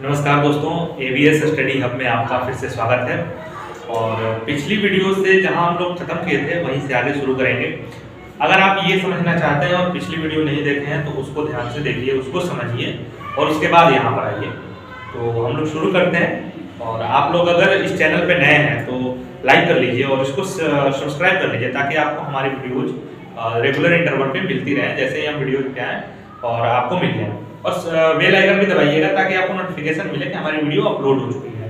नमस्कार दोस्तों, ABS study hub में आपका फिर से स्वागत है। और पिछली वीडियो से जहां हम लोग खत्म किए थे वहीं से आगे शुरू करेंगे। अगर आप ये समझना चाहते हैं और पिछली वीडियो नहीं देखे हैं तो उसको ध्यान से देखिए, उसको समझिए और उसके बाद यहाँ पर आइए। तो हम लोग शुरू करते हैं। और आप लोग अगर इस चैनल पर नए हैं तो लाइक कर लीजिए और इसको सब्सक्राइब कर लीजिए ताकि आपको हमारी वीडियोज रेगुलर इंटरवल पे मिलती रहे। जैसे ही हम वीडियो पे आए और आपको मिल जाए, और बेल आइकन भी दबाइएगा ताकि आपको नोटिफिकेशन मिले कि हमारी वीडियो अपलोड हो चुकी है।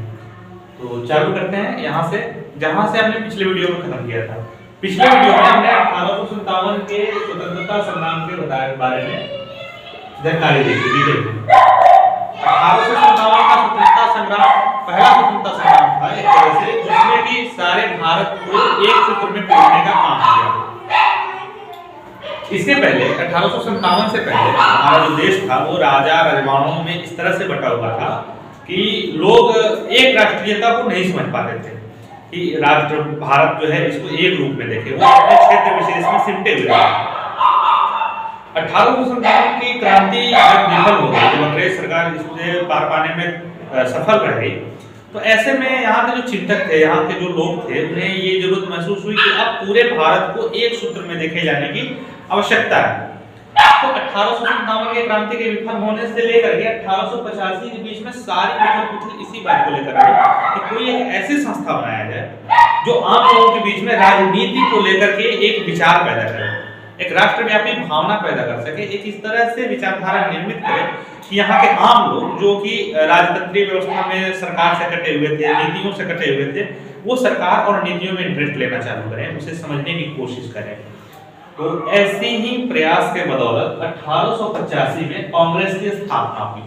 तो चालू करते हैं यहाँ से, जहाँ से हमने पिछले वीडियो में खत्म किया था। पिछले वीडियो में हमने 1857 के स्वतंत्रता संग्राम के बारे में जानकारी दी थी। 1857 का स्वतंत्रता संग्राम पहला स्वतंत्रता संग्राम था एक तरह से, जिसमें कि सारे भारत को एक सूत्र में पिरोने का काम किया। इसके पहले 1857 से पहले हमारा जो देश था वो राजा रजवाड़ों में इस तरह से बटा हुआ था कि लोग एक राष्ट्रीयता को नहीं समझ पाते थे कि राष्ट्र भारत जो है इसको एक रूप में देखे, वो अपने क्षेत्र विशेष में सिमटे हुए थे। 1857 की क्रांति जब विफल हो गई, जब अंग्रेज सरकार इससे पार पाने में सफल रही, तो ऐसे में यहाँ के जो चिंतक थे, यहाँ के जो लोग थे, उन्हें ये जरूरत महसूस हुई कि अब पूरे भारत को एक सूत्र में देखे जाने की आवश्यकता है। तो 1857 की क्रांति के विफल होने से लेकर के 1885 के बीच में सारी उथल-पुथल इसी बात को लेकर है कि कोई एक ऐसी संस्था बनाया जाए जो आम लोगों के बीच में राजनीति को लेकर के एक विचार पैदा करे, एक राष्ट्रव्यापी भावना पैदा कर सके, एक इस तरह से विचारधारा निर्मित करे कि यहाँ के आम लोग जो कि राजतंत्रीय व्यवस्था में सरकार से कटे हुए थे, नीतियों से कटे हुए थे, वो सरकार और नीतियों में इंटरेस्ट लेना चालू करें, उसे समझने की कोशिश करें। तो ऐसे ही प्रयास के बदौलत 1885 में कांग्रेस की स्थापना हुई।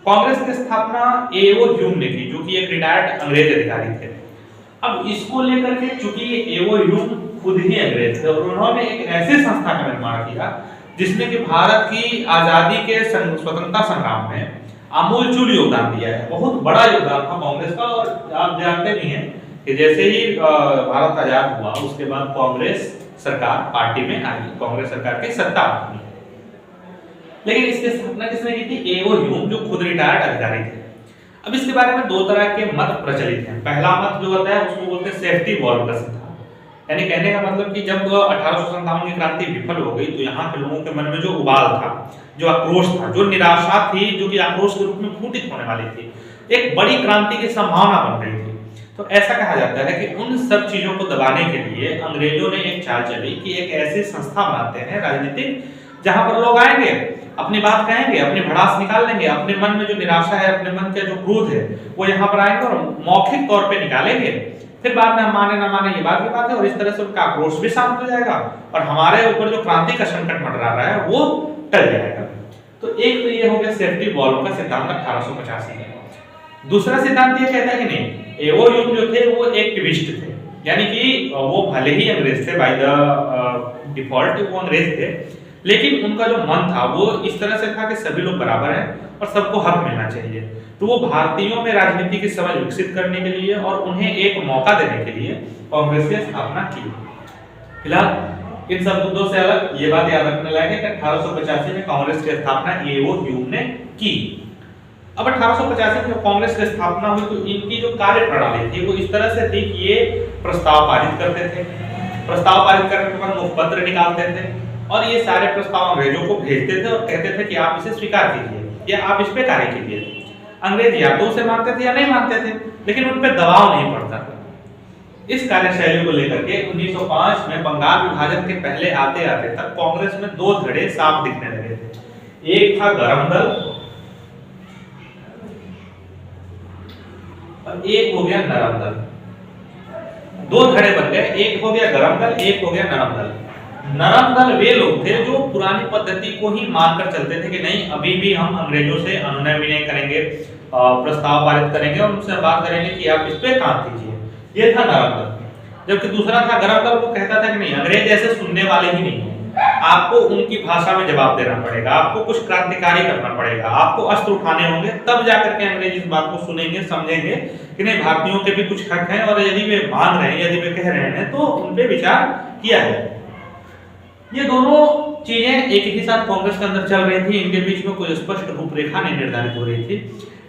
कांग्रेस की स्थापना एओ ह्यूम ने की, जो कि एक रिटायर्ड अंग्रेज अधिकारी थे। अब इसको लेकर के चूंकि एओ ह्यूम खुद ही अंग्रेज थे और उन्होंने एक ऐसी संस्था का निर्माण किया जिसने कि भारत की आजादी के स्वतंत्रता संग्राम में आमूलचूल योगदान दिया है। बहुत बड़ा योगदान था कांग्रेस का। और आप जानते भी हैं कि जैसे ही भारत आजाद हुआ उसके बाद कांग्रेस सरकार पार्टी में आई, कांग्रेस सरकार की सत्ता बनी। लेकिन इसकी स्थापना किसने की थी? एओ ह्यूम, जो खुद रिटायर्ड अधिकारी थे। अब इसके बारे में दो तरह के मत प्रचलित हैं। पहला मत जो होता है उसको बोलते हैं सेफ्टी वॉल्व का सिद्धांत। यानी कहने का मतलब कि जब 1857 की क्रांति विफल हो गई तो यहाँ के लोगों के मन में जो उबाल था, जो आक्रोश था, जो निराशा थी, जो कि आक्रोश के रूप में फूटित होने वाली थी, एक बड़ी क्रांति की संभावना बन रही थी। तो ऐसा कहा जाता है कि उन सब चीजों को दबाने के लिए अंग्रेजों ने एक चाल चली कि एक ऐसी संस्था बनाते हैं राजनीतिक, जहां पर लोग आएंगे, अपनी बात कहेंगे, अपनी भड़ास निकाल लेंगे, अपने मन में जो निराशा है, अपने मन का जो क्रोध है, वो यहाँ पर आएंगे और मौखिक तौर पे निकालेंगे। फिर बाद में माने ना माने ये बात की बात है, और इस तरह से उनका आक्रोश भी शांत हो जाएगा और हमारे ऊपर जो क्रांति का संकट मंडरा रहा है वो टल जाएगा। तो एक तो ये हो गया सेफ्टी वॉल्व का सिद्धांत 1885 में। दूसरा सिद्धांत ये कहता है कि नहीं, एओ ह्यूम जो थे वो एक्टिविस्ट थे, यानी कि वो भले ही अंग्रेज थे, बाय द डिफॉल्ट वो अंग्रेज थे, लेकिन उनका जो मन था वो इस तरह से था कि सभी लोग बराबर हैं और सबको हक मिलना चाहिए। तो वो भारतीयों में राजनीति की समझ विकसित करने के लिए और उन्हें एक मौका देने के लिए कांग्रेस की स्थापना की। फिलहाल इन सब मुद्दों से अलग ये बात याद रखने लायक है कि 1885 में कांग्रेस की स्थापना एओ ह्यूम ने की। अब 1885 में कांग्रेस की स्थापना हुई तो इनकी जो कार्य प्रणाली थी वो इस तरह से थी कि ये प्रस्ताव पारित करते थे, प्रस्ताव पारित करने के बाद मुखपत्र निकालते थे और ये सारे प्रस्ताव अंग्रेजों को भेजते थे और कहते थे कि आप इसे स्वीकार कीजिए या आप इस पे कार्य कीजिए। अंग्रेज या तो उसे मानते थे या नहीं मानते थे, लेकिन उन पे दबाव नहीं पड़ता था। इस कार्यशैली को लेकर के 1905 में बंगाल विभाजन के पहले आते आते तक कांग्रेस में दो धड़े साफ दिखने लगे थे। एक था गरम दल और एक हो गया नरम दल। दो धड़े बन गए, एक हो गया गरम दल, एक हो गया नरम दल। नरम दल वे लोग थे जो पुरानी पद्धति को ही मानकर चलते थे कि नहीं, अभी भी हम अंग्रेजों से अनुनय विनय करेंगे, प्रस्ताव पारित करेंगे और उनसे बात करेंगे कि आप इस पे काम कीजिए। ये था नरम दल। जबकि दूसरा था गरम दल, वो कहता था कि नहीं, अंग्रेज ऐसे सुनने वाले ही नहीं है, आपको उनकी भाषा में जवाब देना पड़ेगा, आपको कुछ क्रांतिकारी करना पड़ेगा, आपको अस्त्र उठाने होंगे, तब जाकर के अंग्रेज इस बात को सुनेंगे, समझेंगे कि नहीं, भारतीयों के भी कुछ हक हैं और यदि वे मान रहे हैं, यदि वे कह रहे हैं तो उन पे विचार किया है। ये दोनों चीजें एक ही साथ कांग्रेस के अंदर चल रही थी, इनके बीच में कोई स्पष्ट रूपरेखा नहीं निर्धारित हो रही थी।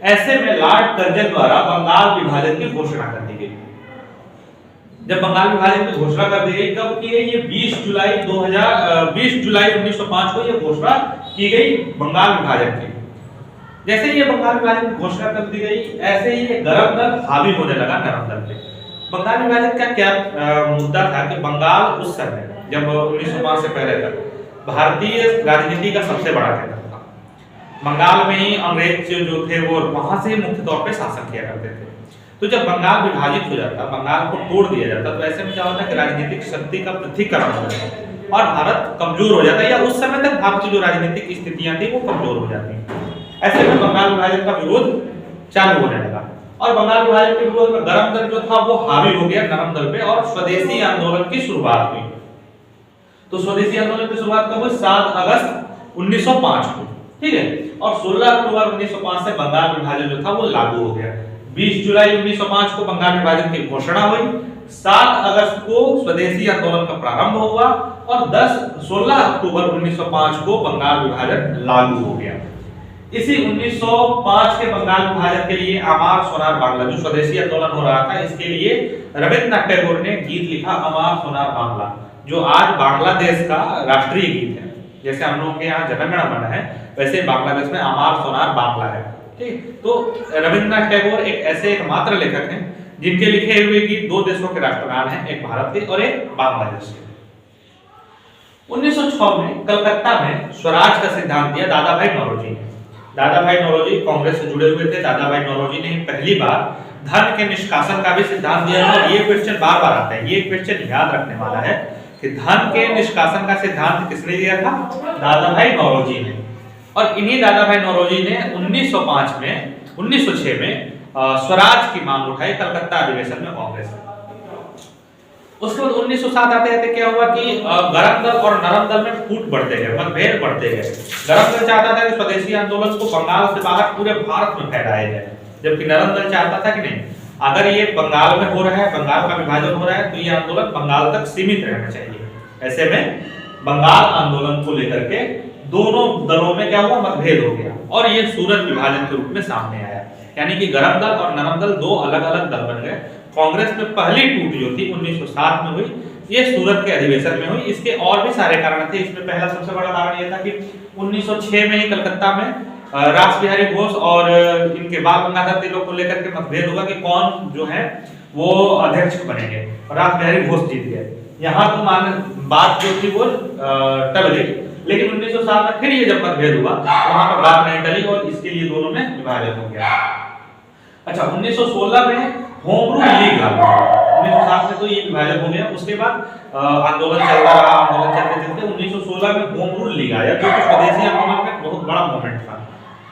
ऐसे में लॉर्ड कर्जन द्वारा बंगाल विभाजन की घोषणा कर दी गई। जब बंगाल विभाजन की घोषणा कर दी गई, कब की है ये? 20 जुलाई 1905 को ये घोषणा की गई बंगाल विभाजन की। जैसे ये बंगाल विभाजन की घोषणा कर दी गई, ऐसे ही ये गरम दल हावी होने लगा नरम दल पे। बंगाल विभाजन का क्या मुद्दा था कि बंगाल उस समय जब 1905 से पहले तक भारतीय राजनीति का सबसे बड़ा केंद्र था। बंगाल में ही अंग्रेज जो थे वो वहां से मुख्य तौर पे शासन किया करते थे। तो जब बंगाल विभाजित हो जाता, बंगाल को तोड़ दिया जाता, तो ऐसे में क्या होता है कि राजनीतिक शक्ति का पृथक्करण हो जाता और भारत कमजोर हो जाता, या उस समय तक भारत की जो राजनीतिक स्थितियां थी वो कमजोर हो जाती। ऐसे में बंगाल विभाजन का विरोध चालू होने लगा और बंगाल विभाजन के विरोध में गरम दल जो था वो हावी हो गया नरम दल पे और स्वदेशी आंदोलन की शुरुआत हुई। तो स्वदेशी आंदोलन की शुरुआत कब हुई? 7 अगस्त 1905 को, ठीक है। और 16 अक्टूबर 1905 से बंगाल विभाजन जो था वो लागू हो गया। 20 जुलाई 1905 को बंगाल विभाजन की घोषणा हुई, 7 अगस्त को स्वदेशी आंदोलन का प्रारंभ हुआ और 16 अक्टूबर 1905 को बंगाल विभाजन लागू हो गया। इसी 1905 के बंगाल विभाजन के लिए अमार सोनार बांग्ला, जो स्वदेशी आंदोलन हो रहा था, इसके लिए रविन्द्रनाथ टैगोर ने गीत लिखा अमार सोनार बांग्ला, जो आज बांग्लादेश का राष्ट्रीय गीत है। जैसे हम लोगों के यहाँ जनगण मन है, वैसे बांग्लादेश में अमार सोनार बांग्ला है, ठीक। तो रविन्द्रनाथ टैगोर एक ऐसे एकमात्र लेखक हैं जिनके लिखे हुए गीत 2 देशों के राष्ट्रगान हैं, एक भारत के और एक बांग्लादेश के। 1906 में कलकत्ता में स्वराज का सिद्धांत दिया दादा भाई नौरोजी ने। दादा भाई नौरोजी कांग्रेस से जुड़े हुए थे। दादा भाई नौरोजी ने पहली बार धन के निष्कासन का भी सिद्धांत दिया था। ये क्वेश्चन बार-बार आता है, ये क्वेश्चन याद रखने वाला है कि धन के निष्कासन का सिद्धांत किसने दिया था? दादा भाई नौरोजी ने। और इन्हीं दादा भाई नौरोजी ने 1906 में स्वराज की मांग उठाई कलकत्ता अधिवेशन में कांग्रेस ने। उसके बाद 1907 आते आते क्या हुआ कि गरम दल और नरम दल में फूट बढ़ते गए, मतभेद बढ़ते गए। गरम दल चाहता था कि स्वदेशी आंदोलन को बंगाल से बाहर पूरे भारत में फैलाया जाए, जबकि नरम दल चाहता था कि नहीं, अगर ये बंगाल में हो रहा है, बंगाल का विभाजन हो रहा है, तो ये आंदोलन बंगाल तक सीमित रहना चाहिए। ऐसे में बंगाल आंदोलन को लेकर के दोनों दलों में क्या हुआ? मतभेद हो गया और ये सूरत विभाजन के रूप में सामने आया। यानी कि गरम दल और नरम दल 2 अलग-अलग दल बन गए। कांग्रेस में पहली टूट जो थी 1907 में हुई, ये सूरत के अधिवेशन में हुई। इसके और भी सारे कारण थे। इसमें पहला सबसे बड़ा कारण ये था कि 1906 में ही कलकत्ता में रास बिहारी घोष और इनके बाल गंगाधर तिलक को लेकर के मतभेद हुआ कि कौन जो है वो अध्यक्ष बनेंगे, और रास बिहारी घोष जीत गए। यहाँ तो बात जो थी वो टल गई, लेकिन 1907 में फिर ये जब मतभेद हुआ तो वहां पर बात नहीं टली और इसके लिए दोनों में विभाजन हो गया। अच्छा, 1916 में होम रूल लीग आ गया। 1907 में तो ये विभाजन हो गया। उसके बाद आंदोलन चलता रहा, आंदोलन चलते चलते 1916 में होम रूल लीग आया, जो कि स्वदेशी आंदोलन में बहुत बड़ा मोमेंट था।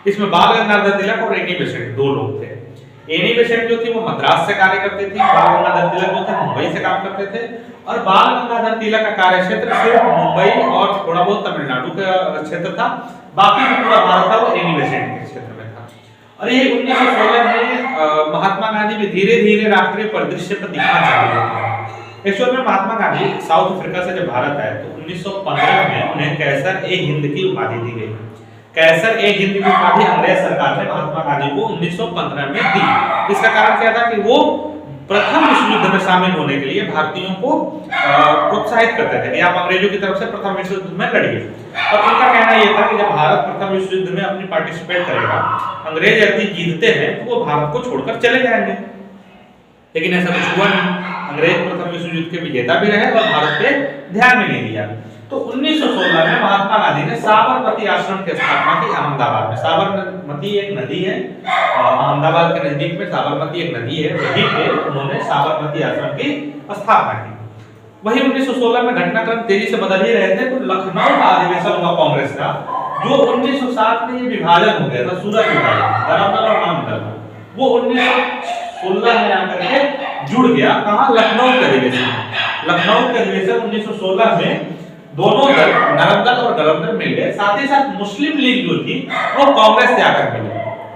इसमें बाल गंगाधर तिलक और एनी बेसेंट 2 लोग थे। एनी बेसेंट जो थी वो मद्रास से कार्य करती थी, बाल गंगाधर तिलक जो थे मुंबई से काम करते थे। और बाल गंगाधर तिलक का कार्य क्षेत्र सिर्फ मुंबई और थोड़ा बहुत तमिलनाडु का क्षेत्र था, बाकी जो पूरा भारत था वो एनी बेसेंट के क्षेत्र में था। और ये 1916 में महात्मा गांधी भी धीरे-धीरे राष्ट्रीय परिदृश्य पर दिखना चालू हुआ। एक्चुअल में महात्मा गांधी साउथ अफ्रीका से जब भारत आए तो 1915 में उन्हें कैसर-ए-हिंद की उपाधि दी गई। कैसर-ए-हिंद की उपाधि अंग्रेज सरकार ने महात्मा गांधी को 1915 में दी। इसका कारण क्या था कि वो प्रथम विश्व युद्ध में शामिल होने के लिए भारतीयों को प्रोत्साहित करते थे कि आप अंग्रेजों की तरफ से प्रथम विश्व युद्ध में लड़िए। और उनका कहना यह था कि जब भारत प्रथम विश्व युद्ध में अपनी पार्टिसिपेट करेगा, अंग्रेज यदि जीतते हैं तो वो भारत को छोड़कर चले जाएंगे। लेकिन ऐसा कुछ हुआ नहीं। अंग्रेज प्रथम विश्व युद्ध के विजेता भी रहे और भारत पे ध्यान भी नहीं दिया। तो 1916 में महात्मा गांधी ने साबरमती आश्रम की स्थापना की अहमदाबाद में। साबरमती एक नदी है, अहमदाबाद के नजदीक में साबरमती एक नदी है, वहीं पे उन्होंने साबरमती आश्रम की स्थापना की। वही 1916 में घटनाक्रम तेजी से बदल ही रहे थे तो लखनऊ का अधिवेशन हुआ कांग्रेस का, जो 1907 में ये विभाजन हो गया था, सूरत विभाजन, गरम दल और नरम दल, वो 1916 में आकर के जुड़ गया। कहाँ? लखनऊ के अधिवेशन। लखनऊ के अधिवेशन 1916 में दोनों दल, नरम दल और गरम दल मिल गए। साथ ही साथ मुस्लिम लीग जो थी वो कांग्रेस से आकर मिली।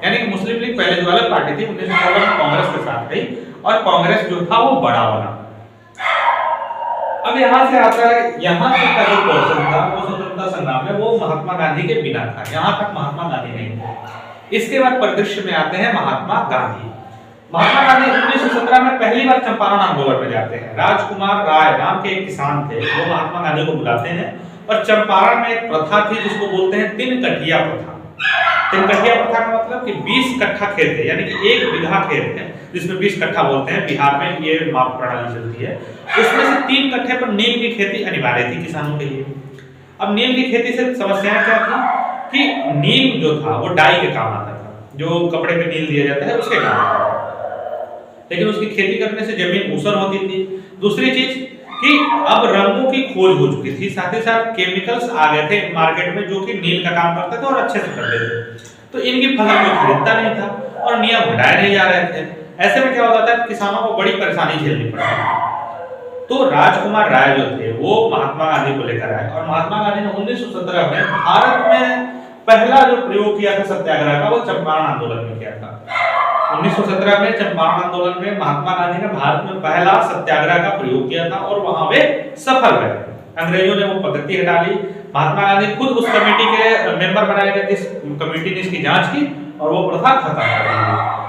यानी कि मुस्लिम लीग पहले जो अलग पार्टी थी 1916 में कांग्रेस के साथ गई और कांग्रेस जो था वो बड़ा बना। अब यहाँ से आता है, यहाँ तक का जो पोर्शन था वो स्वतंत्रता संग्राम में वो महात्मा गांधी के बिना था। यहाँ तक महात्मा गांधी नहीं थे। इसके बाद परिदृश्य में आते हैं महात्मा गांधी। महात्मा गांधी 1917 में पहली बार चंपारण आंदोलन में जाते हैं। राजकुमार राय नाम के एक किसान थे, वो महात्मा गांधी को बुलाते हैं और चंपारण में एक प्रथा थी जिसको बोलते हैं 3 कठिया प्रथा। 3 कठिया प्रथा का मतलब कि 20 कट्ठा खेत है, यानी कि 1 बीघा खेत है जिसमें 20 कट्ठा बोलते हैं, बिहार में ये माप प्रणाली चलती है। उसमें से 3 कट्ठे पर नील की खेती अनिवार्य थी किसानों के लिए। अब नील की खेती से समस्याएं क्या थी कि नील जो था वो डाई के काम आता था, जो कपड़े पे नील दिया जाता है उसके काम आता था, लेकिन उसकी खेती करने से जमीन ऊसर होती थी। दूसरी चीज कि अब रंगों की खोज हो चुकी थी, साथ ही साथ केमिकल्स आ गए थे मार्केट में जो कि नील का काम करते थे और अच्छे से करते थे, तो इनकी फसल कोई खरीदता नहीं था और नियम हटाए नहीं जा रहे थे। ऐसे में क्या होता था, किसानों को बड़ी परेशानी झेलनी पड़ती। तो राजकुमार राय जो थे वो महात्मा गांधी को लेकर आए और महात्मा गांधी ने 1917 में भारत में पहला जो प्रयोग किया था सत्याग्रह का, वो चंपारण आंदोलन में किया था। 1917 में चंपारण आंदोलन में महात्मा गांधी ने भारत में पहला सत्याग्रह का प्रयोग किया था और वहां वे सफल रहे। अंग्रेजों ने वो पद्धति हटा ली। महात्मा गांधी खुद उस कमेटी के मेंबर बनाए गए, जिस कमेटी ने इसकी जांच की और वो प्रथा खत्म कर दी।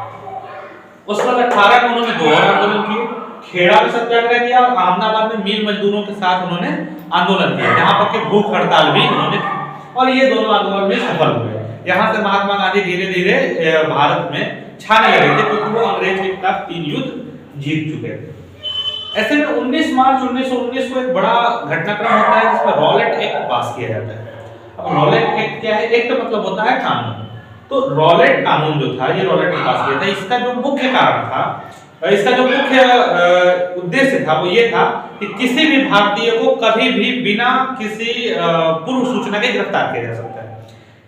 उस वक्त 18 में उन्होंने 2 और आंदोलन किए। खेड़ा में सत्याग्रह किया और अहमदाबाद में मिल मजदूरों के साथ उन्होंने आंदोलन किया, जहां पर के भूख हड़ताल भी उन्होंने, और ये दोनों आंदोलन में सफल हुए। यहाँ से महात्मा गांधी धीरे धीरे भारत में छाने लगे थे, क्योंकि वो अंग्रेज के खिलाफ 3 युद्ध जीत चुके थे। ऐसे में 19 मार्च 1919 को एक बड़ा घटनाक्रम होता है जिसमें रॉलेट एक्ट पास किया जाता है। अब रॉलेट एक्ट क्या है? एक्ट मतलब होता है कानून। तो रॉलेट कानून जो था, ये रॉलेट ने पास किया था। इसका जो मुख्य कारण था, इसका जो मुख्य उद्देश्य था वो ये था कि किसी भी भारतीय को कभी भी बिना किसी पूर्व सूचना के गिरफ्तार किया जा सकता है।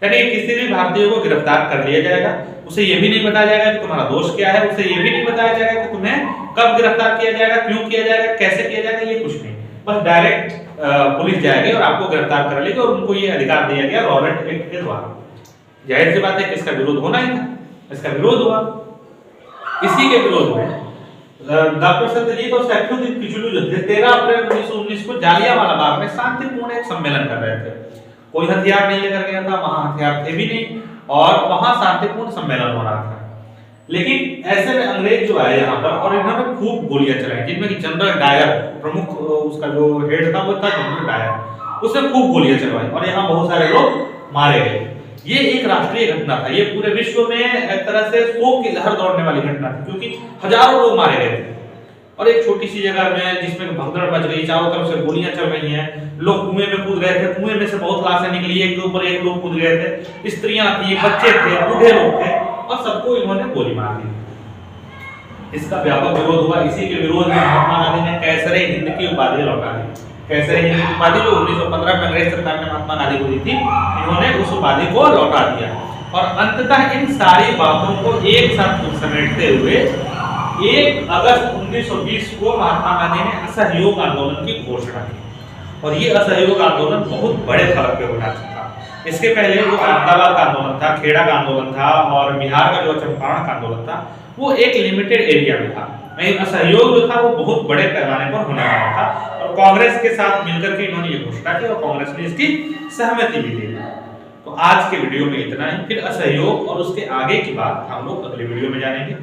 यानी किसी भी भारतीय को गिरफ्तार कर लिया जाएगा, उसे ये भी नहीं बताया जाएगा कि तुम्हारा दोष क्या है, उसे ये भी नहीं बताया जाएगा कि तुम्हें कब गिरफ्तार किया जाएगा, क्यों किया जाएगा, कैसे किया जाएगा, ये कुछ नहीं। बस डायरेक्ट पुलिस जाएगी और आपको गिरफ्तार कर लेगी, और उनको ये अधिकार दिया गया रॉलेट एक्ट के द्वारा। जाहिर सी बात है कि इसका विरोध होना ही था, इसका विरोध हुआ। इसी के विरोध में डॉक्टर सत्यजीत और सैफुद्दीन किचलू जो थे 13 अप्रैल 1919 को जालियांवाला बाग में शांतिपूर्ण एक सम्मेलन कर रहे थे। कोई हथियार नहीं लेकर गया था, वहां हथियार थे भी नहीं, और वहां शांतिपूर्ण सम्मेलन हो रहा था। लेकिन ऐसे में अंग्रेज जो आए यहाँ पर और इन्होंने खूब गोलियां चलाई, जिनमें कि जनरल डायर प्रमुख, उसका जो हेड था वो था जनरल डायर, उसने खूब गोलियां चलवाई और यहाँ बहुत सारे लोग मारे गए। ये एक राष्ट्रीय घटना था, ये पूरे विश्व में एक तरह से शोक की लहर दौड़ने वाली घटना थी, क्योंकि हजारों लोग मारे गए थे और एक छोटी सी जगह में जिसमें भगदड़ मच गई, चारों तरफ से गोलियां चल रही हैं, लोग कुएं में कूद गए थे, कुएं में से बहुत लाशें निकली, एक के ऊपर एक लोग कूद गए थे, स्त्रियां थी, बच्चे थे, बूढ़े लोग थे, और सबको इन्होंने गोली मार दी। इसका व्यापक विरोध हुआ। इसी के विरोध में महात्मा गांधी ने कैसरे हिंद की उपाधि लौटा दी। कैसरे हिंद की उपाधि जो 1915 में अंग्रेज सरकार ने महात्मा गांधी को दी थी, इन्होंने उस उपाधि को लौटा दिया। और अंततः इन सारी बातों को एक साथ समेटते हुए 1 अगस्त 1920 को महात्मा गांधी ने असहयोग आंदोलन की घोषणा की, और ये असहयोग आंदोलन बहुत बड़े फर्क पे होना था। इसके पहले जो अहमदाबाद का आंदोलन था, खेड़ा का आंदोलन था, और बिहार का जो चंपारण का आंदोलन था, वो एक लिमिटेड एरिया में था। वहीं असहयोग जो था वो बहुत बड़े पैमाने पर होने वाला था, और कांग्रेस के साथ मिलकर के इन्होंने ये घोषणा की और कांग्रेस ने इसकी सहमति भी दी। तो आज के वीडियो में इतना ही, फिर असहयोग और उसके आगे की बात हम लोग अगले वीडियो में जानेंगे।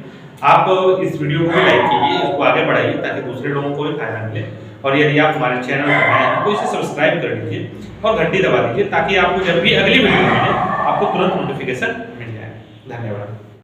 आप इस वीडियो को लाइक कीजिए, इसको आगे बढ़ाइए ताकि दूसरे लोगों को भी फायदा मिले, और यदि आप हमारे चैनल पर नए हैं तो इसे सब्सक्राइब कर लीजिए और घंटी दबा दीजिए, ताकि आपको जब भी अगली वीडियो मिले आपको तुरंत नोटिफिकेशन मिल जाए। धन्यवाद।